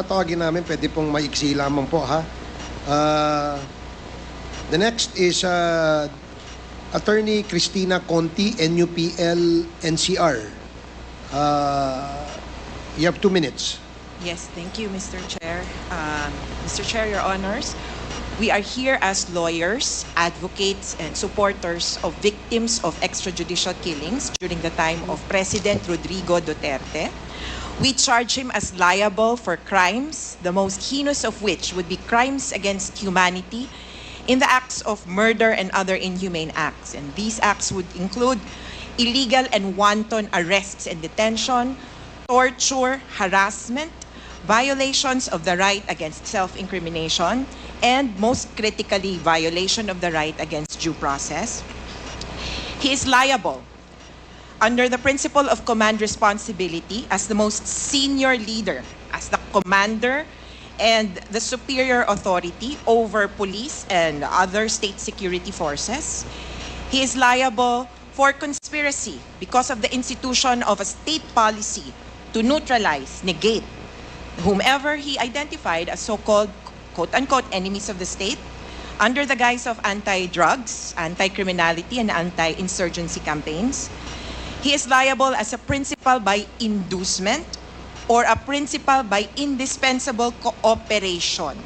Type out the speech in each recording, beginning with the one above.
Tawagin namin, pwede pong maiksi lamang po, ha? The next is Attorney Cristina Conti, NUPL NCR. You have 2 minutes. Yes, thank you, Mr. Chair. Mr. Chair, Your Honors, we are here as lawyers, advocates, and supporters of victims of extrajudicial killings during the time of President Rodrigo Duterte. We charge him as liable for crimes, the most heinous of which would be crimes against humanity in the acts of murder and other inhumane acts. And these acts would include illegal and wanton arrests and detention, torture, harassment, violations of the right against self-incrimination, and most critically, violation of the right against due process. He is liable under the principle of command responsibility as the most senior leader, as the commander and the superior authority over police and other state security forces. He is liable for conspiracy because of the institution of a state policy to neutralize, negate, whomever he identified as so-called quote-unquote enemies of the state under the guise of anti-drugs, anti-criminality, and anti-insurgency campaigns. He is liable as a principal by inducement or a principal by indispensable cooperation,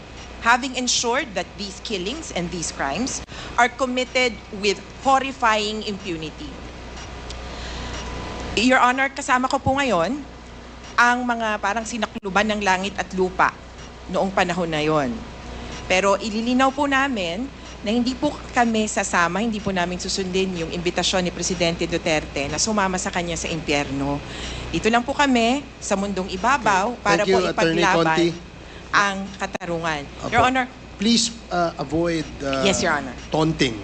having ensured that these killings and these crimes are committed with horrifying impunity. Your Honor, kasama ko po ngayon ang mga parang sinakluban ng langit at lupa noong panahon na yon. Pero ililinaw po namin na hindi po kami sasama, hindi po namin susundin yung imbitasyon ni Presidente Duterte na sumama sa kanya sa impyerno. Dito lang po kami sa mundong ibabaw para po ipaglaban ang katarungan. Your Honor, please avoid yes, Your Honor. Taunting.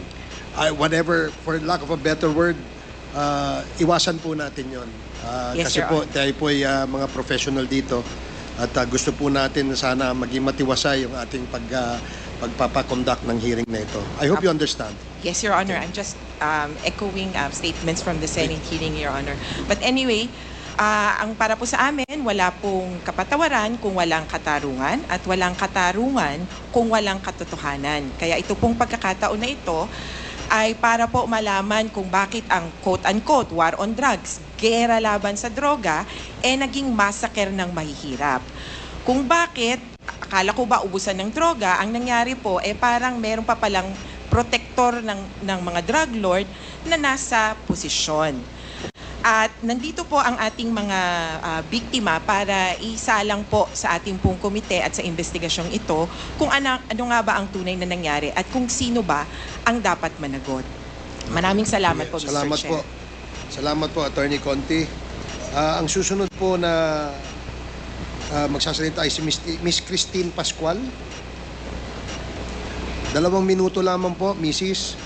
Whatever, for lack of a better word, iwasan po natin yon. Yes, Kasi Your po, Honor. tayo po ay mga professional dito at gusto po natin na sana maging matiwasay yung ating pagpapakonduct ng hearing na ito. I hope you understand. Yes, Your Honor. I'm just echoing statements from the Senate hearing, Your Honor. But anyway, ang para po sa amin, wala pong kapatawaran kung walang katarungan at walang katarungan kung walang katotohanan. Kaya ito pong pagkakataon na ito ay para po malaman kung bakit ang quote-unquote war on drugs, gera laban sa droga, naging massacre ng mahihirap. Kung bakit, akala ko ba ubusan ng droga, ang nangyari po parang meron pa palang protector ng mga drug lord na nasa posisyon. At nandito po ang ating mga biktima para isalang po sa ating pong komite at sa investigasyong ito kung ano nga ba ang tunay na nangyari at kung sino ba ang dapat managot. Maraming salamat po, Mr. Salamat Chair. po. Salamat po, Attorney Conti. Ang susunod po na magsasalita ay si Miss Christine Pascual. 2 minuto lamang po, Mrs.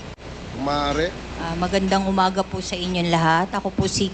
Kung maaari. Magandang umaga po sa inyong lahat. Ako po si